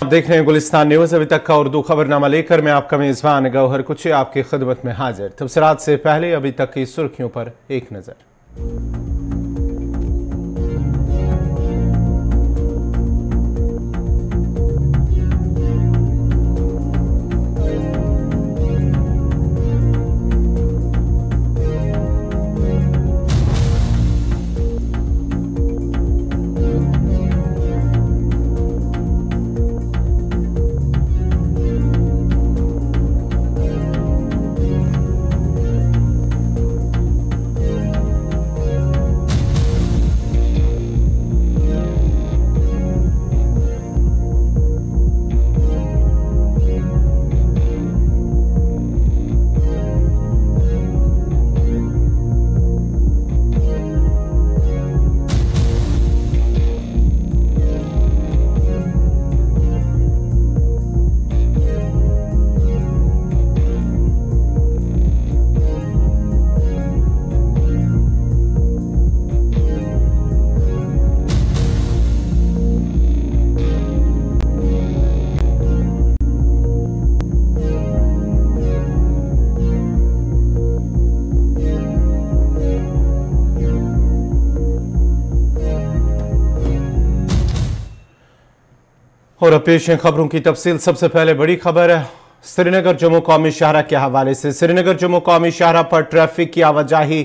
आप देख रहे हैं गुलिस्तान न्यूज। अभी तक का उर्दू खबरनामा लेकर मैं आपका मेजबान गौहर कुछ आपकी खिदमत में हाजिर। तफसीलात से पहले अभी तक की सुर्खियों पर एक नजर। और पेश है खबरों की तफसील। सबसे पहले बड़ी खबर है श्रीनगर जम्मू कौमी शाहरा के हवाले से। श्रीनगर जम्मू कौमी शाहरा पर ट्रैफिक की आवाजाही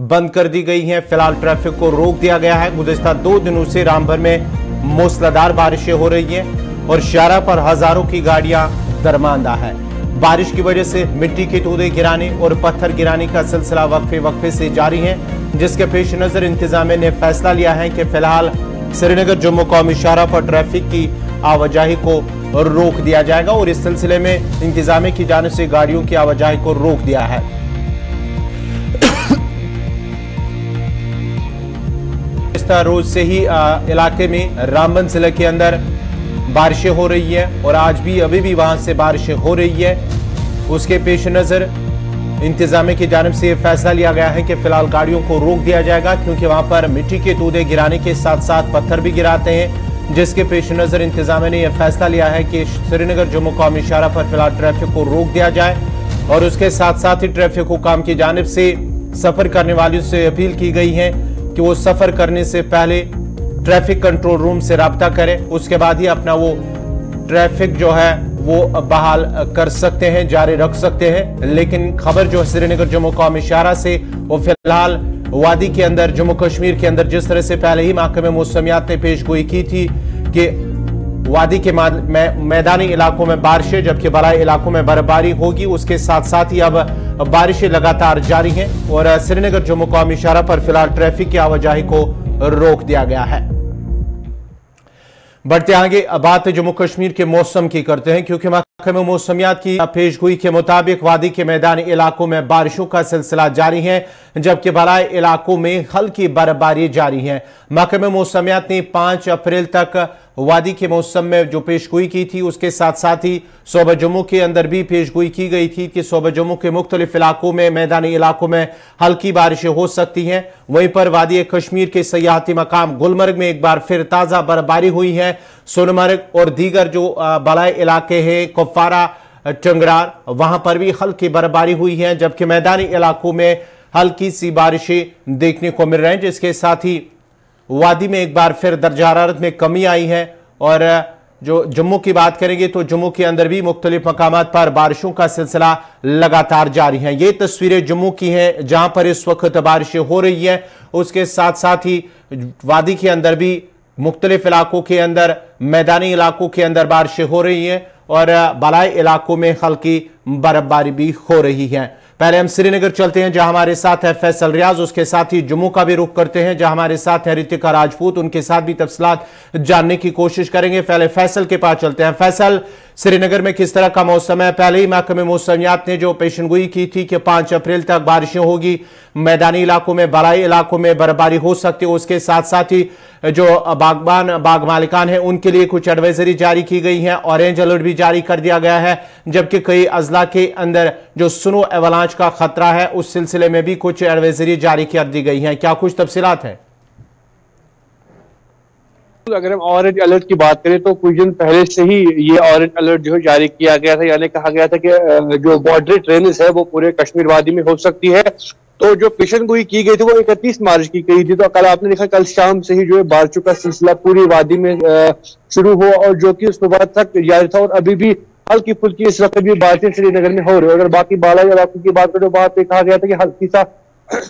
बंद कर दी गई है। फिलहाल ट्रैफिक को रोक दिया गया है। गुज़िश्ता 2 दिनों से रामभर में मूसलाधार बारिशें हो रही हैं और शाहरा पर हजारों की गाड़ियां दरमांदा है। बारिश की वजह से मिट्टी के तोदे गिराने और पत्थर गिराने का सिलसिला वक्फे से जारी है, जिसके पेश नजर इंतजामिया ने फैसला लिया है कि फिलहाल श्रीनगर जम्मू कौमी शाहरा पर ट्रैफिक की आवाजाही को रोक दिया जाएगा और इस सिलसिले में इंतजामिया की जानिब से गाड़ियों की आवाजाही को रोक दिया है। रोज से ही इलाके में रामबन जिले के अंदर बारिशें हो रही है और आज भी अभी भी वहां से बारिशें हो रही है। उसके पेश नजर इंतजामिया की जानिब से फैसला लिया गया है कि फिलहाल गाड़ियों को रोक दिया जाएगा, क्योंकि वहां पर मिट्टी के तोदे गिराने के साथ साथ पत्थर भी गिराते हैं, जिसके पेश नजर इंतजामिया ने यह फैसला लिया है कि श्रीनगर जम्मू कौमी शाहरा पर फिलहाल ट्रैफिक को रोक दिया जाए और उसके साथ साथ ही ट्रैफिक हुकाम की जानिब से सफर करने वालों से अपील की गई है कि वो सफर करने से पहले ट्रैफिक कंट्रोल रूम से राब्ता करें, उसके बाद ही अपना वो ट्रैफिक जो है वो बहाल कर सकते हैं, जारी रख सकते हैं। लेकिन खबर जो श्रीनगर जम्मू कौमी शाहरा से वो फिलहाल वादी के अंदर जम्मू कश्मीर के अंदर जिस तरह से पहले ही महकमे मौसमियात ने पेशगोई की थी कि वादी के मैदानी इलाकों में बारिशें जबकि बलाई इलाकों में बर्फबारी होगी, उसके साथ साथ ही अब बारिशें लगातार जारी हैं और श्रीनगर जम्मू कौमी शाहरा पर फिलहाल ट्रैफिक की आवाजाही को रोक दिया गया है। बढ़ते आगे बात जम्मू कश्मीर के मौसम की करते हैं, क्योंकि महकमे मौसमियात की पेशगोई के मुताबिक वादी के मैदानी इलाकों में बारिशों का सिलसिला जारी है जबकि बलाई इलाकों में हल्की बर्फबारी जारी है। महकमे मौसमियात ने 5 अप्रैल तक वादी के मौसम में जो पेशगोई की थी, उसके साथ साथ ही सूबा जम्मू के अंदर भी पेशगोई की गई थी कि सूबा जम्मू के मुख्तलिफ इलाकों में मैदानी इलाकों में हल्की बारिशें हो सकती हैं। वहीं पर वादी कश्मीर के सयाहती मकाम गुलमर्ग में एक बार फिर ताज़ा बर्फबारी हुई है। सोनमर्ग और दीगर जो बलाई इलाके हैं, कुपवारा, टंगरार, वहां पर भी हल्की बर्फबारी हुई है, जबकि मैदानी इलाकों में हल्की सी बारिशें देखने को मिल रही हैं, जिसके साथ ही वादी में एक बार फिर दर्जा हरारत में कमी आई है। और जो जम्मू की बात करेंगे तो जम्मू के अंदर भी मुख्तलिफ मकामात पर बारिशों का सिलसिला लगातार जारी है। ये तस्वीरें जम्मू की हैं जहां पर इस वक्त बारिशें हो रही है। उसके साथ साथ ही वादी के अंदर भी मुख्तलिफ इलाकों के अंदर मैदानी इलाकों के अंदर बारिशें हो रही हैं और बलाई इलाकों में हल्की बर्फबारी भी हो रही है। पहले हम श्रीनगर चलते हैं जहां हमारे साथ है फैसल रियाज, उसके साथ ही जम्मू का भी रुख करते हैं जहां हमारे साथ है रितिका राजपूत, उनके साथ भी तफसीलात जानने की कोशिश करेंगे। पहले फैसल के पास चलते हैं। फैसल, श्रीनगर में किस तरह का मौसम है? पहले ही महकमे मौसमियात ने जो पेशनगोई की थी कि 5 अप्रैल तक बारिशें होगी, मैदानी इलाकों में, बलाई इलाकों में बर्फबारी हो सकती है। उसके साथ साथ ही जो बाग मालिकान है उनके लिए कुछ एडवाइजरी जारी की गई है, ऑरेंज अलर्ट भी जारी कर दिया गया है, जबकि कई अजला के अंदर जो स्नो एवलांच का खतरा है उस सिलसिले में भी कुछ एडवाइजरी जारी कर दी गई है। क्या कुछ तफसीलात है? अगर हम ऑरेंज अलर्ट की बात करें तो कुछ दिन पहले से ही ये ऑरेंज अलर्ट जो है जारी किया गया था, यानी कहा गया था कि जो मॉडरेट रेन्स है वो पूरे कश्मीर वादी में हो सकती है। तो जो पेशन गोई की गई थी वो 31 मार्च की गई थी। तो कल आपने देखा कल शाम से ही जो है बारिशों का सिलसिला पूरी वादी में शुरू हुआ और जो कि उसके बाद तक जारी था, और अभी भी हल्की फुल्की इस वक्त भी बारिशें श्रीनगर में हो रही है। अगर बाकी बालाई इलाकों की बात करें तो वहां पे कहा गया था कि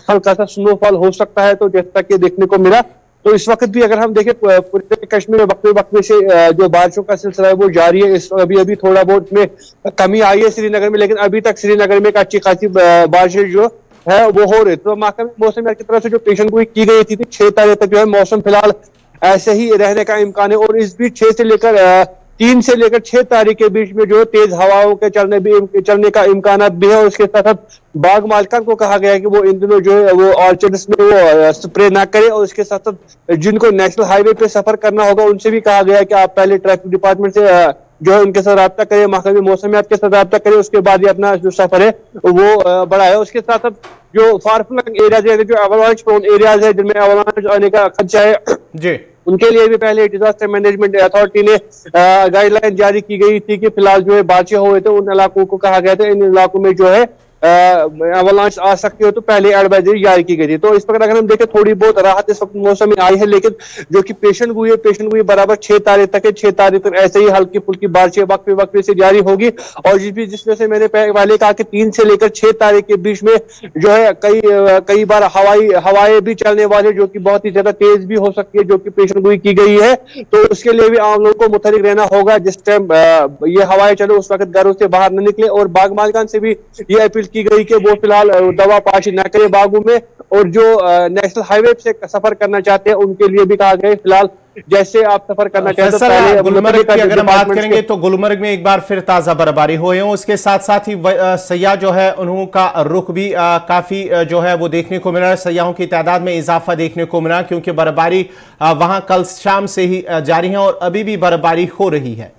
हल्का सा स्नोफॉल हो सकता है, तो जैसा कि देखने को मिला। तो इस वक्त भी अगर हम देखें पूरे कश्मीर में वक्फे से जो बारिशों का सिलसिला है वो जारी है। अभी थोड़ा बहुत में कमी आई है श्रीनगर में, लेकिन अभी तक श्रीनगर में एक अच्छी खासी बारिशें जो है वो हो रही। तो महकमे मौसम की तरफ से जो पेशन गोई की गई थी 6 तारीख तक जो है मौसम फिलहाल ऐसे ही रहने का इम्कान है, और इस बीच 3 से लेकर 6 तारीख के बीच में जो तेज हवाओं के चलने का इम्कान भी है। और उसके साथ साथ बाग मालिकान को कहा गया है कि वो इन दिनों जो है वो ऑर्चर्ड्स में वो स्प्रे ना करे, और उसके साथ साथ जिनको नेशनल हाईवे पे सफर करना होगा उनसे भी कहा गया है कि आप पहले ट्रैफिक डिपार्टमेंट से जो है उनके साथ रब्ता करें, महकमे मौसमियात के साथ रब्ता करें, उसके बाद ही अपना जो सफर है वो बढ़ाए। उसके साथ साथ जो फार फ्लंग एरियाज है, जो अवलांच प्रोन एरियाज है जिनमें अवलांच आने का खदशा है जी, उनके लिए भी पहले डिजास्टर मैनेजमेंट अथॉरिटी ने गाइडलाइन जारी की गई थी कि फिलहाल जो है बारिशें हुए थे उन इलाकों को कहा गया था इन इलाकों में जो है अवलांच आ सकती हो, तो पहले एडवाइजरी जारी की गई थी। तो इस प्रकार अगर हम देखें थोड़ी बहुत राहत इस वक्त मौसम में आई है, लेकिन जो कि पेशन गोई बराबर 6 तारीख तक है। 6 तारीख तक ऐसे ही हल्की फुल्की बारिशें वक्फे से जारी होगी, और जिसमें से मैंने पहले कहा कि 3 से लेकर 6 तारीख के बीच में जो है कई बार हवाएं भी चलने वाले जो कि बहुत ही ज्यादा तेज भी हो सकती है, जो कि पेशन गोई की गई है। तो उसके लिए भी आम लोगों को मुतहरिक रहना होगा, जिस टाइम ये हवाएं चले उस वक्त घरों से बाहर न निकले। और बाग मालिकान से भी ये अपील की गई कि वो फिलहाल दवा पाशी न करे बागों में, और जो नेशनल हाईवे से सफर करना चाहते हैं उनके लिए भी कहा गया फिलहाल जैसे आप सफर करना चाहते हैं। गुलमर्ग की अगर हम बात करेंगे तो गुलमर्ग में एक बार फिर ताजा बर्फबारी हुई है, उसके साथ साथ ही सयाह जो है उनका रुख भी काफी जो है वो देखने को मिला है। सयाहों की तादाद में इजाफा देखने को मिला क्योंकि बर्फबारी वहां कल शाम से ही जारी है और अभी भी बर्फबारी हो रही है।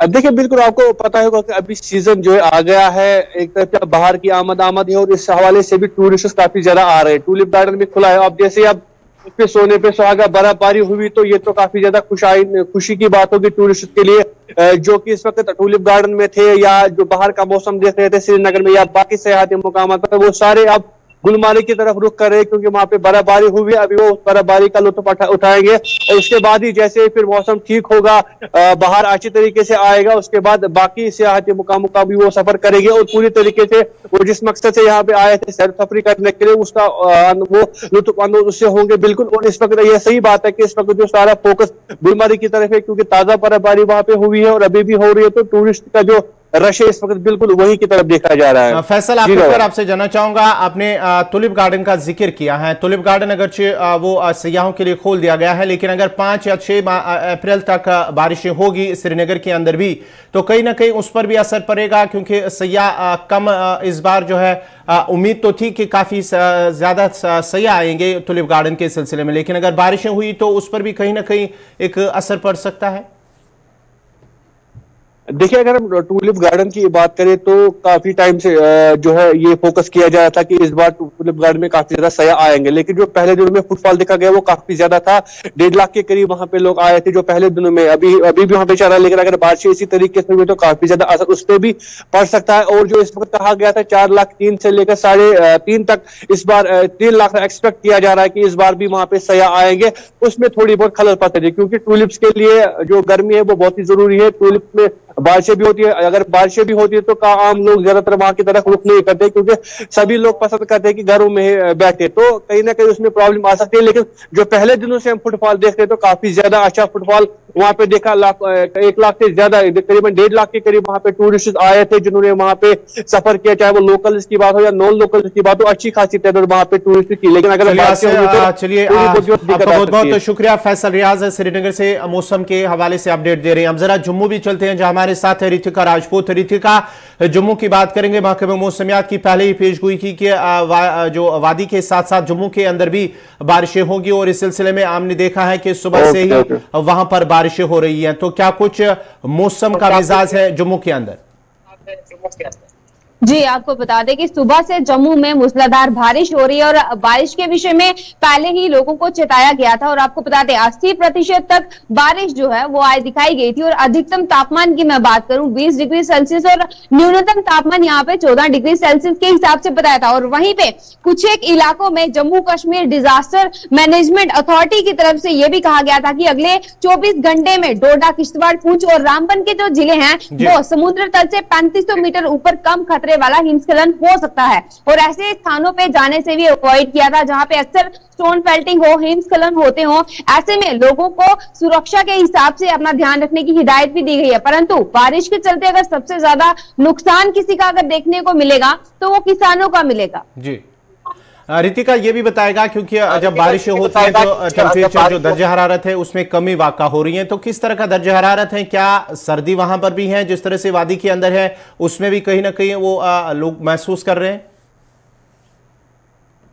देखिए बिल्कुल आपको पता होगा कि अभी सीजन जो है आ गया है, एक तरफ बाहर की आमद है, और इस हवाले से भी टूरिस्ट काफी ज्यादा आ रहे हैं। टूलिप गार्डन भी खुला है, अब जैसे अब उस पे सोने पे सुहागा बर्फबारी हुई तो ये तो काफी ज्यादा खुशी की बात होगी टूरिस्ट के लिए जो कि इस वक्त टूलिप गार्डन में थे या जो बाहर का मौसम देख रहे थे श्रीनगर में या बाकी सयाहती मुकाम पर, वो सारे अब गुलमर्ग की तरफ रुख कर रहे हैं क्योंकि वहां पे बर्फबारी हुई है। अभी वो बर्फबारी का लुत्फ उठाएंगे, और उसके बाद ही जैसे फिर मौसम ठीक होगा, बाहर अच्छी तरीके से आएगा, उसके बाद बाकी सियाहती मुकामों का भी वो सफर करेंगे। और पूरी तरीके से वो जिस मकसद से यहाँ पे आए थे सैर सफरी करने के लिए उसका वो लुत्फ उससे होंगे बिल्कुल। और इस वक्त ये सही बात है कि इस वक्त जो सारा फोकस गुलमर्ग की तरफ है क्योंकि ताजा बर्फबारी वहां पे हुई है और अभी भी हो रही है, तो टूरिस्ट का जो रश इस वक्त बिल्कुल वही की तरफ देखा जा रहा है। फैसल आपसे जानना चाहूंगा, आपने टुलिप गार्डन का जिक्र किया है। टुलिप गार्डन अगरचे वो सयाहों के लिए खोल दिया गया है, लेकिन अगर 5 या 6 अप्रैल तक बारिशें होगी श्रीनगर के अंदर भी तो कहीं ना कहीं उस पर भी असर पड़ेगा क्योंकि सयाह कम इस बार जो है उम्मीद तो थी कि काफी ज्यादा सयाह आएंगे टुलिप गार्डन के सिलसिले में, लेकिन अगर बारिशें हुई तो उस पर भी कहीं ना कहीं एक असर पड़ सकता है। देखिए अगर हम टूलिप गार्डन की बात करें तो काफी टाइम से जो है ये फोकस किया जा रहा था कि इस बार टूलिप गार्डन में काफी ज्यादा सयाह आएंगे, लेकिन जो पहले दिनों में फुटफॉल देखा गया वो काफी ज्यादा था। 1.5 लाख के करीब वहां पे लोग आए थे जो पहले दिनों में, अभी भी वहां पे चल रहा है, लेकिन अगर बारिश इसी तरीके से हुई तो काफी ज्यादा असर उस पर भी पड़ सकता है। और जो इस वक्त कहा गया था 4 लाख 3 से लेकर 3.5 तक, इस बार 3 लाख एक्सपेक्ट किया जा रहा है कि इस बार भी वहां पे सयाह आएंगे, उसमें थोड़ी बहुत खलल पड़ती है क्योंकि टूलिप्स के लिए जो गर्मी है वो बहुत ही जरूरी है। टूलिप में बारिशें भी होती है, अगर बारिशें भी होती है तो आम लोग ज्यादातर वहां की तरफ रुख नहीं करते क्योंकि सभी लोग पसंद करते हैं कि घरों में बैठे, तो कहीं ना कहीं उसमें प्रॉब्लम आ सकती है। लेकिन जो पहले दिनों से हम फुटफॉल देखते हैं तो काफी ज्यादा अच्छा फुटफॉल वहां पे देखा। 1 लाख से ज्यादा करीबन 1.5 लाख के करीब वहां पे टूरिस्ट आए थे जिन्होंने वहां पे सफर किया, चाहे वो लोकल की बात हो या नॉन लोकल की बात हो, अच्छी खासी तादाद वहां पे टूरिस्ट की। लेकिन अगर चलिए बहुत बहुत शुक्रिया फैसल रियाज श्रीनगर से मौसम के हवाले से अपडेट दे रहे हैं। हम जरा जम्मू भी चलते हैं जहां हमारे साथ है रितिका राजपूत। रितिका, जम्मू की बात करेंगे, महकमे मौसमियात की पहले ही पेशगोई की कि जो वादी के साथ साथ जम्मू के अंदर भी बारिशें होगी और इस सिलसिले में हमने देखा है कि सुबह से ही वहां पर बारिशें हो रही हैं, तो क्या कुछ मौसम का मिजाज है जम्मू के अंदर? जी, आपको बता दें कि सुबह से जम्मू में मूसलाधार बारिश हो रही है और बारिश के विषय में पहले ही लोगों को चेताया गया था। और आपको बता दें 80% तक बारिश जो है वो आज दिखाई गई थी। और अधिकतम तापमान की मैं बात करूं 20 डिग्री सेल्सियस और न्यूनतम तापमान यहाँ पे 14 डिग्री सेल्सियस के हिसाब से बताया था। और वहीं पे कुछ एक इलाकों में Jammu Kashmir disaster management authority की तरफ से यह भी कहा गया था कि अगले 24 घंटे में डोडा, किश्तवाड़, पुंछ और रामबन के जो जिले हैं वो समुद्र तल से 3500 मीटर ऊपर कम खतरे वाला हिमस्खलन हो सकता है। और ऐसे स्थानों पे जाने से भी अवॉइड किया था जहां पे अक्सर स्टोन फेल्टिंग हो, हिमस्खलन होते हो। ऐसे में लोगों को सुरक्षा के हिसाब से अपना ध्यान रखने की हिदायत भी दी गई है। परंतु बारिश के चलते अगर सबसे ज्यादा नुकसान किसी का अगर देखने को मिलेगा तो वो किसानों का मिलेगा। जी रितिका ये भी बताएगा, क्योंकि जब बारिशें होती है तो टेम्परेचर जो दर्जा हरारत है उसमें कमी वाक़ा हो रही है, तो किस तरह का दर्जा हरारत है? क्या सर्दी वहां पर भी है जिस तरह से वादी के अंदर है उसमें भी कहीं ना कहीं वो लोग महसूस कर रहे हैं?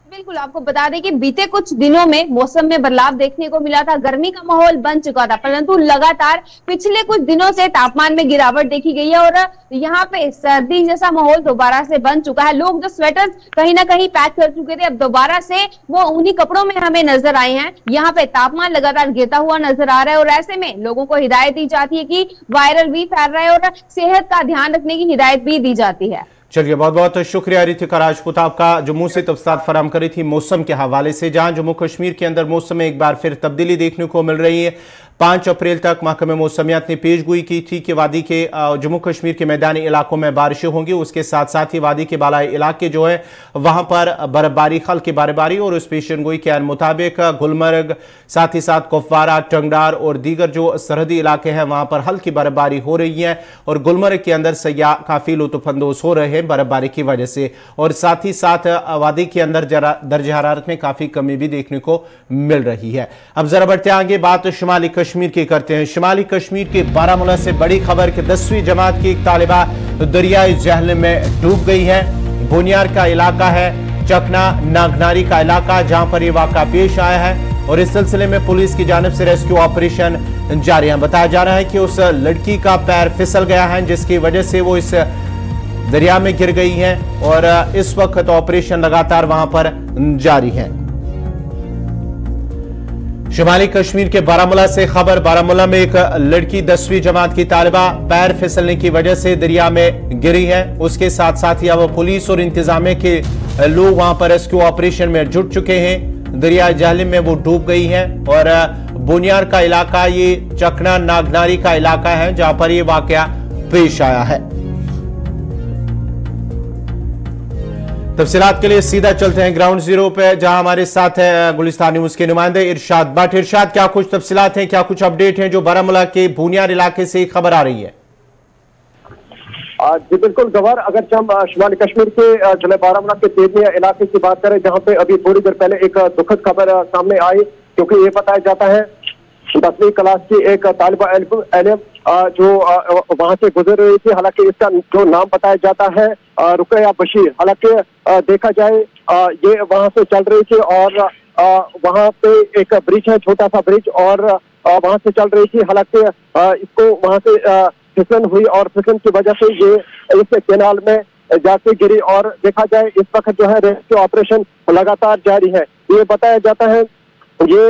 बिल्कुल, आपको बता दें कि बीते कुछ दिनों में मौसम में बदलाव देखने को मिला था, गर्मी का माहौल बन चुका था, परंतु लगातार पिछले कुछ दिनों से तापमान में गिरावट देखी गई है और यहाँ पे सर्दी जैसा माहौल दोबारा से बन चुका है। लोग जो स्वेटर्स कहीं ना कहीं पैक कर चुके थे अब दोबारा से वो उन्हीं कपड़ों में हमें नजर आए हैं। यहाँ पे तापमान लगातार गिरता हुआ नजर आ रहा है और ऐसे में लोगों को हिदायत दी जाती है कि वायरल भी फैल रहा है और सेहत का ध्यान रखने की हिदायत भी दी जाती है। चलिए, बहुत बहुत शुक्रिया रितिका राजपूत, आपका जम्मू से तफसीलात फराहम करी थी मौसम के हवाले से, जहां जम्मू कश्मीर के अंदर मौसम में एक बार फिर तब्दीली देखने को मिल रही है। 5 अप्रैल तक महकमे मौसमियात ने पेशगोई की थी कि वादी के जम्मू कश्मीर के मैदानी इलाकों में बारिशें होंगी, उसके साथ साथ ही वादी के बालाई इलाके जो है वहां पर बर्फबारी, हल्की बर्फबारी, और उस पेशनगोई के मुताबिक गुलमर्ग, साथ ही साथ कुपवारा, टंगडार और दीगर जो सरहदी इलाके हैं वहां पर हल्की बर्फबारी हो रही है और गुलमर्ग के अंदर सयाह काफी लुत्फानंदोज हो रहे हैं बर्फबारी की वजह से। और साथ ही साथ वादी के अंदर दर्जा हरारत में काफी कमी भी देखने को मिल रही है। अब जरा बढ़ते आगे, बात शुमाली कश्मीर की करते हैं। शुमाली कश्मीर के बारामूला से बड़ी खबर कि 10वीं जमात की एक तालिबा दरियाई जहलम में डूब गई है। बुनियार का इलाका है, चकना नागनारी का इलाका जहां पर यह वाकया पेश आया है और इस सिलसिले में पुलिस की जानिब से रेस्क्यू ऑपरेशन जारी है। बताया जा रहा है कि उस लड़की का पैर फिसल गया है जिसकी वजह से वो इस दरिया में गिर गई है और इस वक्त ऑपरेशन लगातार वहां पर जारी है। शुमाली कश्मीर के बारामूला से खबर, बारामूला में एक लड़की 10वीं जमात की तालिबा पैर फिसलने की वजह से दरिया में गिरी है। उसके साथ साथ ही अब पुलिस और इंतजामिया के लोग वहां पर रेस्क्यू ऑपरेशन में जुट चुके हैं। दरिया जहलम में वो डूब गई है और बुनियार का इलाका ये चकना नागनारी का इलाका है जहां पर ये वाकया पेश आया है। तफसीलात के लिए सीधा चलते हैं ग्राउंड जीरो पे, जहां हमारे साथ है गुलिस्तान न्यूज के नुमाइंदे इरशाद भट्ट। इरशाद, क्या कुछ तफसीलात हैं, क्या कुछ अपडेट हैं जो बारामूला के बुनियार इलाके से खबर आ रही है? जी बिल्कुल गवार, अगर हम शुमाली कश्मीर के जिले बारामूला के तेजमिया इलाके की बात करें जहां पे अभी थोड़ी देर पहले एक दुखद खबर सामने आई, क्योंकि ये बताया जाता है 10वीं क्लास की एक तालिबा इल्म जो वहां से गुजर रही थी। हालांकि इसका जो नाम बताया जाता है रुकैया बशीर, हालांकि देखा जाए ये वहां से चल रही थी और वहां पे एक ब्रिज है, छोटा सा ब्रिज, और वहां से चल रही थी। हालांकि इसको वहां से फिसलन हुई और फिसलन की वजह से ये इस कैनाल में जाके गिरी और देखा जाए इस वक्त जो है रेस्क्यू ऑपरेशन लगातार जारी है। ये बताया जाता है ये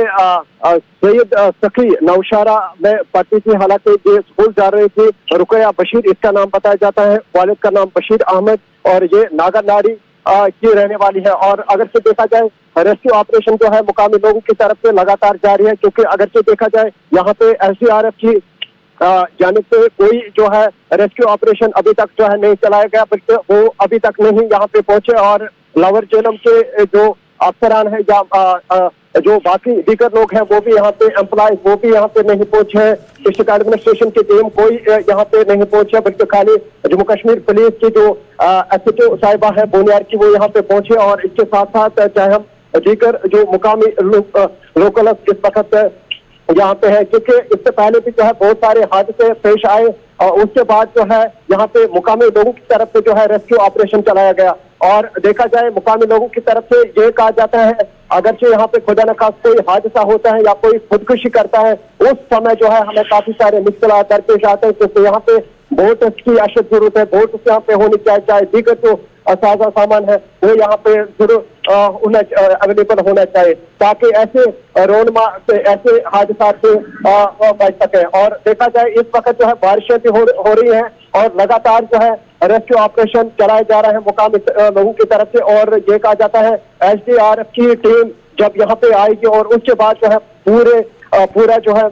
सैयद सखी नौशारा में पढ़ती थी, हालांकि ये स्कूल जा रही थी। रुकैया बशीर इसका नाम बताया जाता है, वालिद का नाम बशीर अहमद, और ये नागरनारी की रहने वाली है। और अगर से देखा जाए रेस्क्यू ऑपरेशन जो है मुकामी लोगों की तरफ से लगातार जारी है, क्योंकि अगर से देखा जाए यहाँ पे SDRF की जानिब से कोई जो है रेस्क्यू ऑपरेशन अभी तक जो है नहीं चलाया गया, बल्कि वो अभी तक नहीं यहाँ पे पहुंचे और लावर जेलम के जो अफसरान है या जो बाकी दीगर लोग हैं वो भी यहाँ पे एम्प्लॉयज वो भी यहाँ पे नहीं पहुंचे। डिस्ट्रिक्ट एडमिनिस्ट्रेशन की टीम कोई यहाँ पे नहीं पहुंचे, बल्कि खाली जम्मू कश्मीर पुलिस की जो SHO साहिबा है बुनियार की वो यहाँ पे पहुंचे। और इसके साथ साथ चाहे हम दीगर जो मुकामी लोकल इस वक्त यहाँ पे है, क्योंकि इससे पहले भी जो है बहुत सारे हादसे पेश आए और उसके बाद जो है यहाँ पे मुकामी लोगों की तरफ से जो है रेस्क्यू ऑपरेशन चलाया गया। और देखा जाए मुकामी लोगों की तरफ से ये कहा जाता है अगरचे यहाँ पे खुदा न खास्ता कोई हादसा होता है या कोई खुदकुशी करता है, उस समय जो है हमें काफी सारे मुश्किलात दरपेश आते हैं, क्योंकि यहाँ पे बोट की अशद जरूरत है, बोट यहाँ पे होनी चाहिए, चाहे दीगर जो साजा सामान है वो यहाँ पे जरूर अवेलेबल होना चाहिए, ताकि ऐसे रोनमा से, ऐसे हादसा से बच सके। और देखा जाए इस वक्त जो है बारिशें भी हो रही हैं और लगातार जो है रेस्क्यू ऑपरेशन चलाए जा रहे हैं मुकामी लोगों की तरफ से। और ये कहा जाता है SDRF की टीम जब यहाँ पे आएगी और उसके बाद जो है पूरा जो है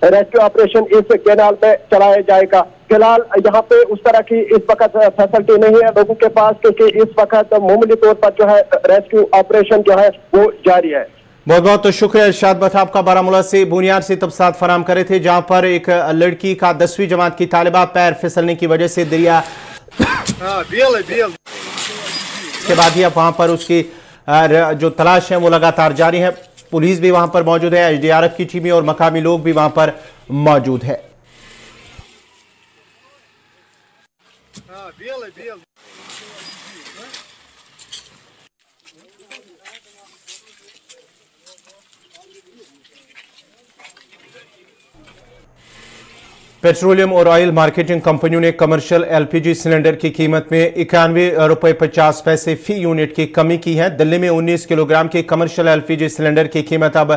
रेस्क्यू ऑपरेशन इस कैनाल में चलाया जाएगा। फिलहाल यहाँ पे उस तरह की इस वक्त फैसिलिटी नहीं है लोगों के पास, क्योंकि इस वक्त मामूली तौर पर जो है रेस्क्यू ऑपरेशन जो है वो जारी है। बहुत बहुत शुक्रिया इरशाद भट्ट, आपका बारामूला से बुनियाद से तफसीलात फराहम करे थे, जहां पर एक लड़की का 10वीं जमात की तालिबा पैर फिसलने की वजह से दरिया इसके बाद ही अब वहां पर उसकी जो तलाश है वो लगातार जारी है। पुलिस भी वहां पर मौजूद है, SDRF की टीमें और मकामी लोग भी वहां पर मौजूद है। पेट्रोलियम और ऑयल मार्केटिंग कंपनियों ने कमर्शियल LPG सिलेंडर की कीमत में 91 रुपये 50 पैसे फी यूनिट की कमी की है। दिल्ली में 19 किलोग्राम के कमर्शियल LPG सिलेंडर की कीमत अब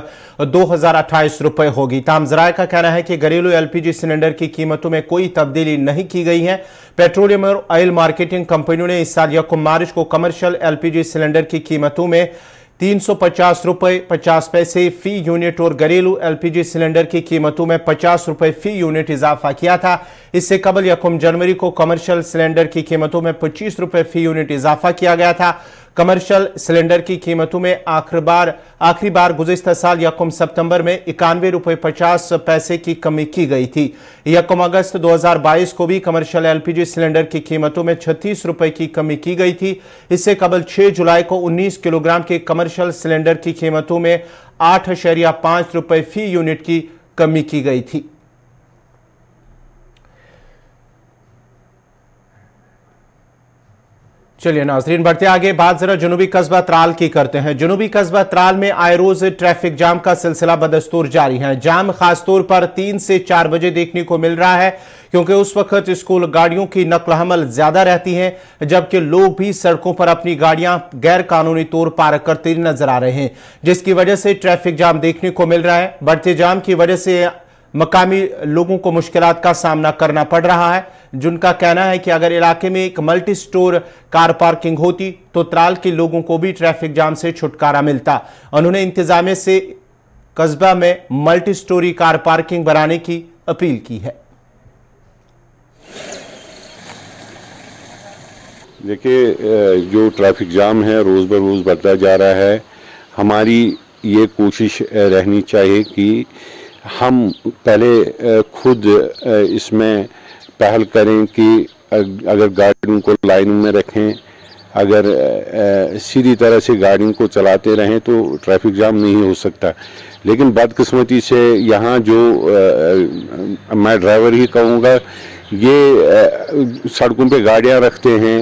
2028 रुपये होगी। तामजराय का कहना है कि घरेलू LPG सिलेंडर की कीमतों में कोई तब्दीली नहीं की गई है। पेट्रोलियम और ऑयल मार्केटिंग कंपनियों ने इस साल 1 मार्च को कमर्शियल LPG सिलेंडर की कीमतों में 350 रुपये 50 पैसे फी यूनिट और घरेलू LPG सिलेंडर की कीमतों में 50 रुपये फी यूनिट इजाफा किया था। इससे कबल 1 जनवरी को कमर्शियल सिलेंडर की कीमतों में 25 रुपये फी यूनिट इजाफा किया गया था। कमर्शियल सिलेंडर की कीमतों में आखिरी बार गुज़िश्ता साल 1 सितंबर में 91 रुपये 50 पैसे की कमी की गई थी। 1 अगस्त 2022 को भी कमर्शियल LPG सिलेंडर की कीमतों में 36 रुपये की कमी की गई थी। इससे कबल 6 जुलाई को 19 किलोग्राम के कमर्शियल सिलेंडर की कीमतों में 8.5 रुपये फी यूनिट की कमी की गई थी। चलिए नाजरीन बढ़ते आगे, बात जरा जनूबी कस्बा त्राल की करते हैं। जनूबी कस्बा त्राल में आए रोज ट्रैफिक जाम का सिलसिला बदस्तूर जारी है। जाम खासतौर पर 3 से 4 बजे देखने को मिल रहा है, क्योंकि उस वक्त स्कूल गाड़ियों की नकल हमल ज्यादा रहती है, जबकि लोग भी सड़कों पर अपनी गाड़ियां गैर कानूनी तौर पार करते नजर आ रहे हैं, जिसकी वजह से ट्रैफिक जाम देखने को मिल रहा है। बढ़ते जाम की वजह से मकामी लोगों को मुश्किलात का सामना करना पड़ रहा है, जिनका कहना है कि अगर इलाके में एक मल्टी स्टोर कार पार्किंग होती तो त्राल के लोगों को भी ट्रैफिक जाम से छुटकारा मिलता। उन्होंने इंतजामिया से कस्बा में मल्टी स्टोरी कार पार्किंग बनाने की अपील की है। देखिए, जो ट्रैफिक जाम है रोज़ ब रोज़ बढ़ता जा रहा है। हमारी ये कोशिश रहनी चाहिए कि हम पहले खुद इसमें पहल करें कि अगर गाड़ियों को लाइन में रखें, अगर सीधी तरह से गाड़ियों को चलाते रहें तो ट्रैफिक जाम नहीं हो सकता। लेकिन बदकिस्मती से यहाँ जो मैं ड्राइवर ही कहूँगा, ये सड़कों पे गाड़ियाँ रखते हैं,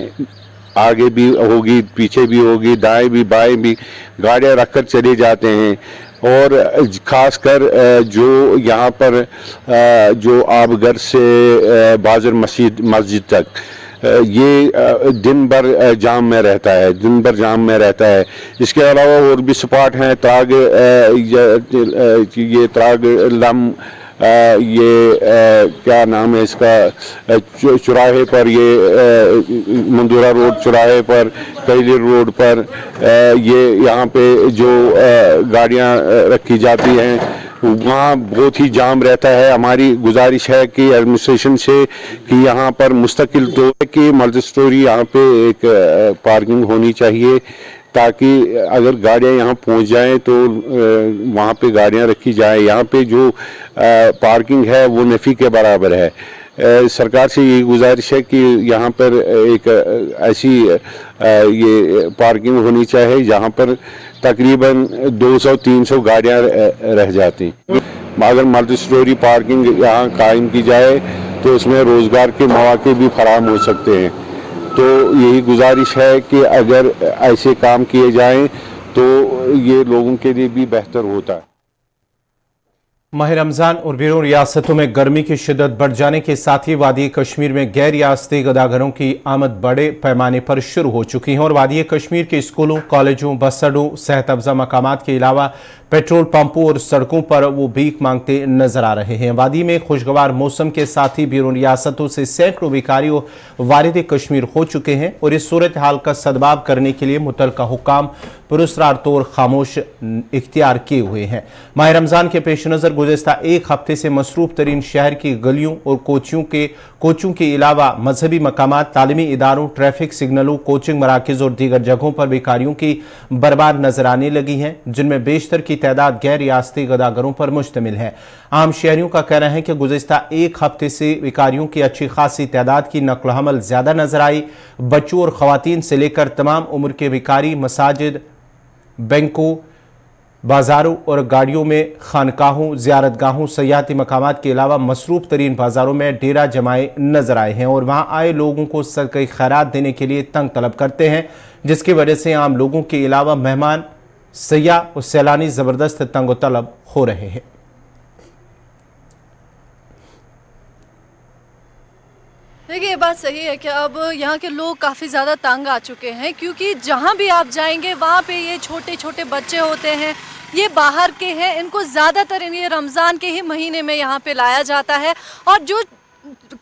आगे भी होगी पीछे भी होगी दाएं भी बाएं भी गाड़ियाँ रखकर चले जाते हैं। और ख़ासकर जो यहाँ पर जो आबगर से बाज़र मस्जिद तक ये दिन भर जाम में रहता है, दिन भर जाम में रहता है। इसके अलावा और भी स्पॉट हैं, त्राग, ये त्राग लम, ये क्या नाम है इसका, चौराहे पर, ये मंदूरा रोड चौराहे पर, कैली रोड पर ये यहाँ पे जो गाड़ियाँ रखी जाती हैं वहाँ बहुत ही जाम रहता है। हमारी गुजारिश है कि एडमिनिस्ट्रेशन से कि यहाँ पर मुस्तकिल तौर की मल्टी स्टोरी यहाँ पे एक पार्किंग होनी चाहिए, ताकि अगर गाड़ियाँ यहाँ पहुँच जाएं तो वहाँ पे गाड़ियाँ रखी जाएं। यहाँ पे जो पार्किंग है वो नफ़ी के बराबर है। सरकार से यही गुजारिश है कि यहाँ पर एक ऐसी ये पार्किंग होनी चाहिए जहाँ पर तकरीबन 200-300 गाड़ियाँ रह जाती। अगर मल्टी स्टोरी पार्किंग यहाँ कायम की जाए तो उसमें रोज़गार के मौके भी फराहम हो सकते हैं। तो यही गुजारिश है कि अगर ऐसे काम किए जाएं तो ये लोगों के लिए भी बेहतर होता है। माह रमजान और बैरून रियासतों में गर्मी की शिद्दत बढ़ जाने के साथ ही वादी कश्मीर में गैर रियासती गदागरों की आमद बड़े पैमाने पर शुरू हो चुकी है और वादी कश्मीर के स्कूलों, कॉलेजों, बस अड्डों, सेहत अफजा मकामात के अलावा पेट्रोल पंपों और सड़कों पर वो भीख मांगते नजर आ रहे हैं। वादी में खुशगवार मौसम के साथ ही बैरून रियासतों से सैकड़ों भिखारियों वारिद कश्मीर हो चुके हैं और इस सूरत हाल का सदबाब करने के लिए मुतल्लिका हुक्काम पुरस्कार तौर खामोश इख्तियार किए हुए हैं। माह रमजान के पेश नज़र गुज़श्ता एक हफ्ते से मसरूफ तरीन शहर की गलियों और कोचों के अलावा मजहबी मकामात, तालीमी इदारों, ट्रैफिक सिग्नलों, कोचिंग मराकज़ और दीगर जगहों पर भिखारियों की बर्बाद नजर आने लगी हैं, जिनमें बेशतर की तादाद गैर रियासती गदागरों पर मुश्तमिल है। आम शहरियों का कहना है कि गुज़श्ता एक हफ्ते से भिखारियों की अच्छी खासी तादाद की नकल हमल ज्यादा नजर आई। बच्चों और खवातीन से लेकर तमाम उम्र के भिखारी मसाजिद, बैंकों, बाजारों और गाड़ियों में, खानकाहों, ज़ियारतगाहों, सयाहती मकामात के अलावा मसरूफ तरीन बाजारों में डेरा जमाए नजर आए हैं और वहाँ आए लोगों को सदक़े खैरात देने के लिए तंग तलब करते हैं, जिसकी वजह से आम लोगों के अलावा मेहमान, सयाह और सैलानी ज़बरदस्त तंग तलब हो रहे हैं। देखिए, ये बात सही है कि अब यहाँ के लोग काफ़ी ज़्यादा तंग आ चुके हैं, क्योंकि जहाँ भी आप जाएंगे वहाँ पे ये छोटे छोटे बच्चे होते हैं, ये बाहर के हैं, इनको ज़्यादातर ये रमज़ान के ही महीने में यहाँ पे लाया जाता है और जो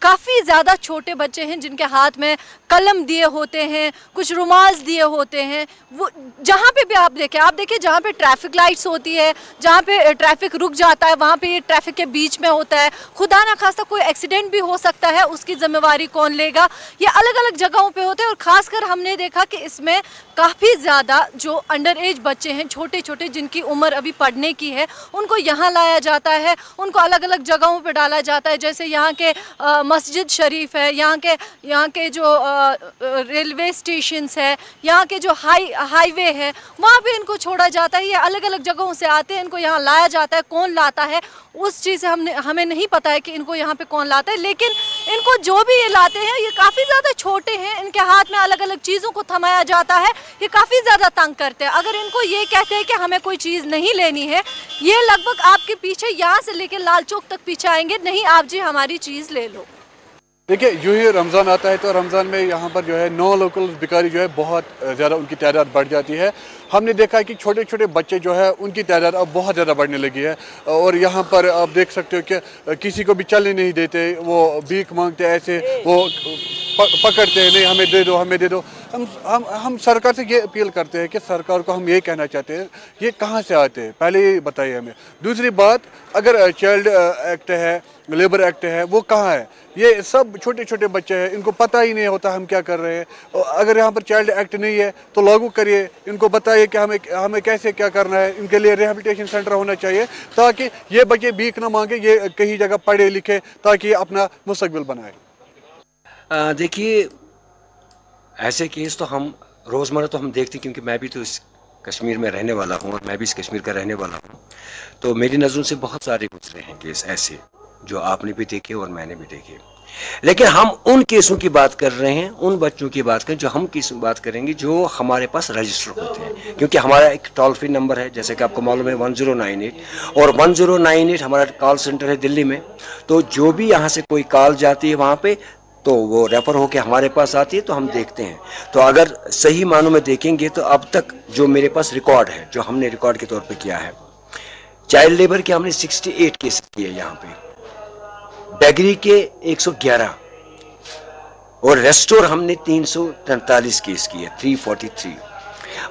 काफ़ी ज़्यादा छोटे बच्चे हैं जिनके हाथ में कलम दिए होते हैं, कुछ रुमाल दिए होते हैं, वो जहाँ पे भी आप देखिए जहाँ पे ट्रैफिक लाइट्स होती है, जहाँ पे ट्रैफिक रुक जाता है, वहाँ पे ये ट्रैफिक के बीच में होता है, खुदा ना खास्ता कोई एक्सीडेंट भी हो सकता है, उसकी जिम्मेवारी कौन लेगा? ये अलग अलग जगहों पे होते हैं और ख़ासकर हमने देखा कि इसमें काफ़ी ज़्यादा जो अंडर एज बच्चे हैं, छोटे छोटे जिनकी उम्र अभी पढ़ने की है, उनको यहाँ लाया जाता है, उनको अलग अलग जगहों पर डाला जाता है। जैसे यहाँ के मस्जिद शरीफ है, यहाँ के जो रेलवे स्टेशंस है, यहाँ के जो हाईवे है, वहाँ पे इनको छोड़ा जाता है। ये अलग अलग जगहों से आते हैं, इनको यहाँ लाया जाता है। कौन लाता है उस चीज़ से हमें नहीं पता है कि इनको यहाँ पे कौन लाता है, लेकिन इनको जो भी ये लाते हैं ये काफ़ी ज़्यादा छोटे हैं, इनके हाथ में अलग अलग चीज़ों को थमाया जाता है, ये काफ़ी ज़्यादा तंग करते हैं। अगर इनको ये कहते हैं कि हमें कोई चीज़ नहीं लेनी है, ये लगभग आपके पीछे यहाँ से लेकर लाल चौक तक पीछे आएंगे, नहीं आप जी हमारी चीज़ ले लो। देखिए, यूँ ही रमज़ान आता है तो रमज़ान में यहाँ पर जो है नॉन लोकल भिखारी जो है बहुत ज़्यादा उनकी तादाद बढ़ जाती है। हमने देखा है कि छोटे छोटे बच्चे जो है उनकी तादाद अब बहुत ज़्यादा बढ़ने लगी है और यहाँ पर आप देख सकते हो कि किसी को भी चलने नहीं देते, वो भीख मांगते ऐसे, वो पकड़ते हैं, नहीं हमें दे दो, हमें दे दो। हम सरकार से ये अपील करते हैं कि सरकार को हम ये कहना चाहते हैं, ये कहाँ से आते हैं, पहले ये बताइए हमें। दूसरी बात, अगर चाइल्ड एक्ट है, लेबर एक्ट है, वो कहाँ है? ये सब छोटे छोटे बच्चे हैं, इनको पता ही नहीं होता हम क्या कर रहे हैं। अगर यहाँ पर चाइल्ड एक्ट नहीं है तो लागू करिए, इनको बताइए कि हमें कैसे क्या करना है। इनके लिए रिहेबिलिटेशन सेंटर होना चाहिए ताकि ये बच्चे भीख ना मांगे, ये कहीं जगह पढ़े लिखे ताकि ये अपना मुस्तकबिल बनाए। देखिए, ऐसे केस तो हम रोज़मर्रा तो हम देखते, क्योंकि मैं भी तो इस कश्मीर में रहने वाला हूँ और मैं भी इस कश्मीर का रहने वाला हूँ, तो मेरी नज़रों से बहुत सारे गुजरे हैं केस ऐसे, जो आपने भी देखे और मैंने भी देखे। लेकिन हम उन केसों की बात कर रहे हैं, उन बच्चों की बात करें, जो हम केसों की बात करेंगे जो हमारे पास रजिस्टर होते हैं, क्योंकि हमारा एक टोल फ्री नंबर है, जैसे कि आपको मालूम है 1098, और 1098 हमारा कॉल सेंटर है दिल्ली में। तो जो भी यहाँ से कोई कॉल जाती है वहाँ पे, तो वो रेफर होके हमारे पास आती है, तो हम देखते हैं। तो अगर सही मानों में देखेंगे तो अब तक जो मेरे पास रिकॉर्ड है, जो हमने रिकॉर्ड के तौर पे किया है, चाइल्ड लेबर के हमने 68 केस किए यहाँ पे, बेगरी के 111 और रेस्टोर हमने 343 केस किए, 343।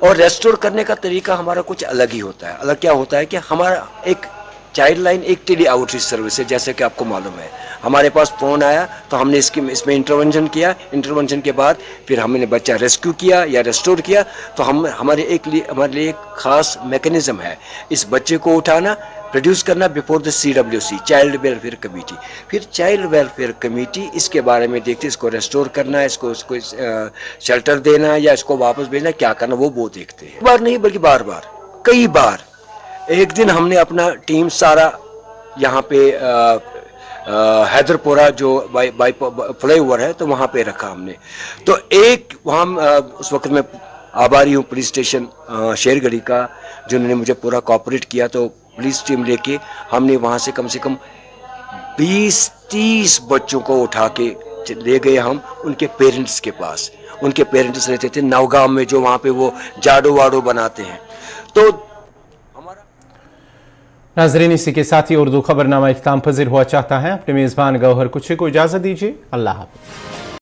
और रेस्टोर करने का तरीका हमारा कुछ अलग ही होता है। अलग क्या होता है कि हमारा एक चाइल्ड लाइन एक टेली आउटरीच सर्विस है, जैसे कि आपको मालूम है। हमारे पास फ़ोन आया तो हमने इसमें इंटरवेंशन किया, इंटरवेंशन के बाद फिर हमने बच्चा रेस्क्यू किया या रेस्टोर किया, तो हमारे लिए एक ख़ास मैकेनिज़्म है इस बच्चे को उठाना, प्रोड्यूस करना before the CWC, child welfare committee. फिर चाइल्ड वेलफेयर कमेटी इसके बारे में देखते, इसको रेस्टोर करना, इसको शेल्टर देना या इसको वापस भेजना, क्या करना वो देखते हैं। बार नहीं बल्कि बार बार, कई बार। एक दिन हमने अपना टीम सारा यहाँ पे हैदरपुरा जो बाई फ्लाईओवर है, तो वहाँ पे रखा हमने। तो एक वहाँ उस वक्त मैं आभारी हूँ पुलिस स्टेशन शेरगढ़ी का, जिन्होंने मुझे पूरा कोऑपरेट किया। तो पुलिस टीम लेके हमने वहाँ से कम 20-30 बच्चों को उठा के ले गए हम उनके पेरेंट्स के पास। उनके पेरेंट्स रहते थे नवगांव में, जो वहाँ पे वो जाडो वाडो बनाते हैं। तो हमारा नाज़रीन, इसी के साथ ही उर्दू खबरनामा इख्तिताम पज़ीर हुआ चाहता है। अपने मेज़बान गौहर कुछ को इजाज़त दीजिए। अल्लाह हाफ़िज़।